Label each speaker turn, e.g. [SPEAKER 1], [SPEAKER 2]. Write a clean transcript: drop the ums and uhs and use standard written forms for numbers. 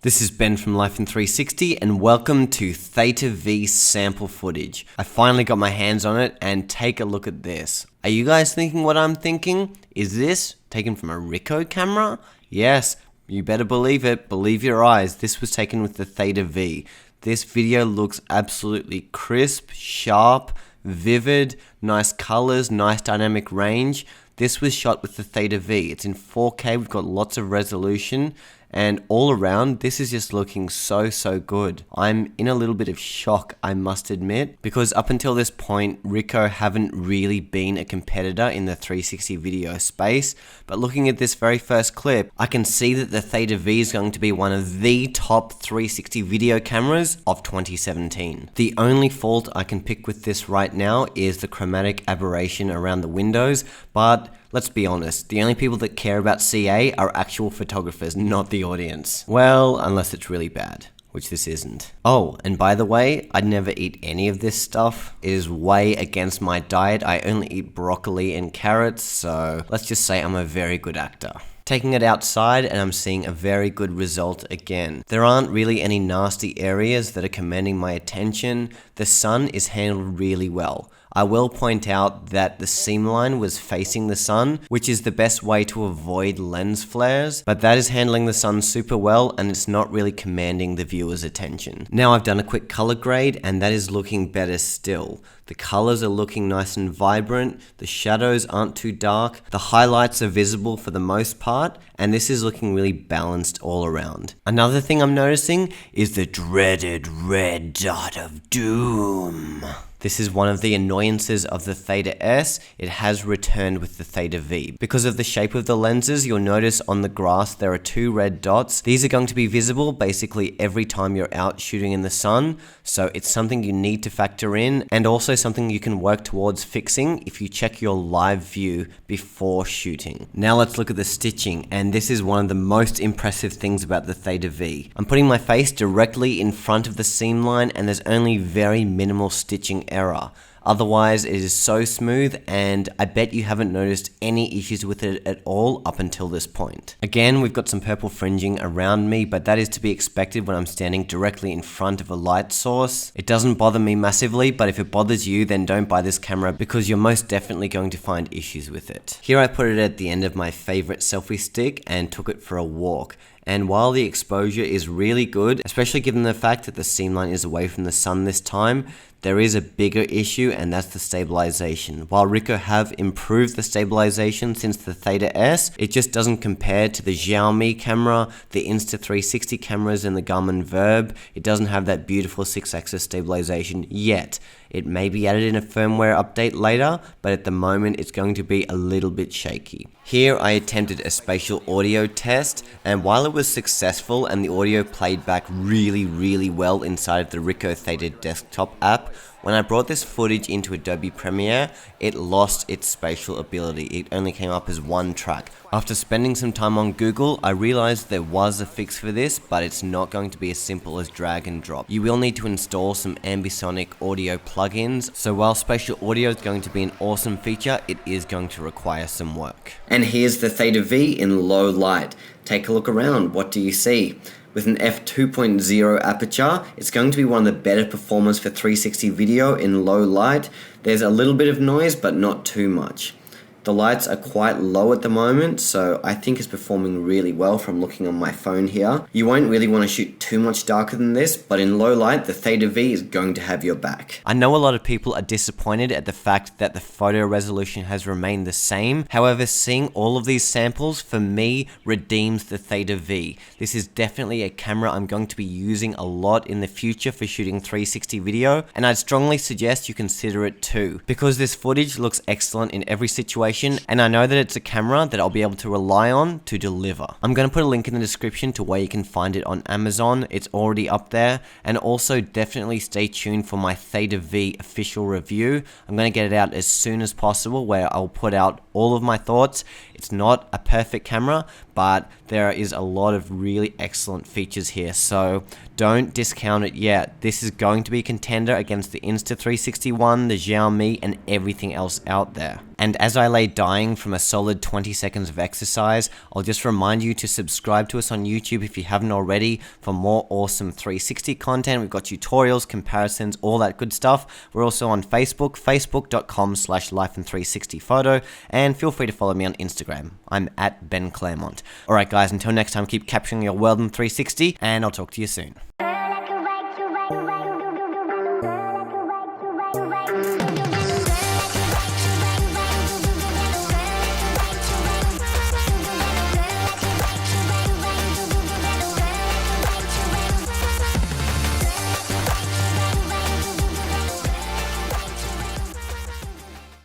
[SPEAKER 1] This is Ben from Life in 360 and welcome to Theta V sample footage. I finally got my hands on it and take a look at this. Are you guys thinking what I'm thinking? Is this taken from a Ricoh camera? Yes, you better believe it. Believe your eyes. This was taken with the Theta V. This video looks absolutely crisp, sharp, vivid, nice colors, nice dynamic range. This was shot with the Theta V. It's in 4K, we've got lots of resolution, and all around, this is just looking so good. I'm in a little bit of shock, I must admit, because up until this point, Ricoh haven't really been a competitor in the 360 video space, but looking at this very first clip, I can see that the Theta V is going to be one of the top 360 video cameras of 2017. The only fault I can pick with this right now is the chromatic aberration around the windows, but let's be honest, the only people that care about CA are actual photographers, not the audience. Well, unless it's really bad, which this isn't. Oh, and by the way, I'd never eat any of this stuff. It is way against my diet. I only eat broccoli and carrots, so let's just say I'm a very good actor. Taking it outside and I'm seeing a very good result again. There aren't really any nasty areas that are commanding my attention. The sun is handled really well. I will point out that the seam line was facing the sun, which is the best way to avoid lens flares, but that is handling the sun super well and it's not really commanding the viewer's attention. Now I've done a quick color grade and that is looking better still. The colors are looking nice and vibrant, the shadows aren't too dark, the highlights are visible for the most part, and this is looking really balanced all around. Another thing I'm noticing is the dreaded red dot of doom. This is one of the annoyances of the Theta S. It has returned with the Theta V. Because of the shape of the lenses, you'll notice on the grass there are two red dots. These are going to be visible basically every time you're out shooting in the sun, so it's something you need to factor in, and also something you can work towards fixing if you check your live view before shooting. Now let's look at the stitching, and this is one of the most impressive things about the Theta V. I'm putting my face directly in front of the seam line and there's only very minimal stitching error. Otherwise, it is so smooth and I bet you haven't noticed any issues with it at all up until this point. Again, we've got some purple fringing around me, but that is to be expected when I'm standing directly in front of a light source. It doesn't bother me massively, but if it bothers you, then don't buy this camera because you're most definitely going to find issues with it. Here I put it at the end of my favorite selfie stick and took it for a walk. And while the exposure is really good, especially given the fact that the seam line is away from the sun this time, there is a bigger issue and that's the stabilization. While Ricoh have improved the stabilization since the Theta S, it just doesn't compare to the Xiaomi camera, the Insta360 cameras and the Garmin Verb. It doesn't have that beautiful 6-axis stabilization yet. It may be added in a firmware update later, but at the moment it's going to be a little bit shaky. Here I attempted a spatial audio test, and while it was successful and the audio played back really well inside of the Ricoh Theta desktop app, when I brought this footage into Adobe Premiere, it lost its spatial ability. It only came up as one track. After spending some time on Google, I realized there was a fix for this, but it's not going to be as simple as drag and drop. You will need to install some ambisonic audio plugins, so while spatial audio is going to be an awesome feature, it is going to require some work. And here's the Theta V in low light. Take a look around, what do you see? With an f2.0 aperture, it's going to be one of the better performers for 360 video in low light. There's a little bit of noise, but not too much. The lights are quite low at the moment, so I think it's performing really well from looking on my phone here. You won't really want to shoot too much darker than this, but in low light, the Theta V is going to have your back. I know a lot of people are disappointed at the fact that the photo resolution has remained the same. However, seeing all of these samples, for me, redeems the Theta V. This is definitely a camera I'm going to be using a lot in the future for shooting 360 video, and I'd strongly suggest you consider it too, because this footage looks excellent in every situation, and I know that it's a camera that I'll be able to rely on to deliver. I'm going to put a link in the description to where you can find it on Amazon. It's already up there, and also definitely stay tuned for my Theta V official review. I'm going to get it out as soon as possible, where I'll put out all of my thoughts. It's It's not a perfect camera, but there is a lot of really excellent features here, so don't discount it yet. This is going to be a contender against the Insta360 the Xiaomi, and everything else out there. And as I lay dying from a solid 20 seconds of exercise, I'll just remind you to subscribe to us on YouTube if you haven't already for more awesome 360 content. We've got tutorials, comparisons, all that good stuff. We're also on Facebook, facebook.com/lifein360photo, and feel free to follow me on Instagram. I'm at Ben Claremont. Alright guys, until next time, keep capturing your world in 360, and I'll talk to you soon.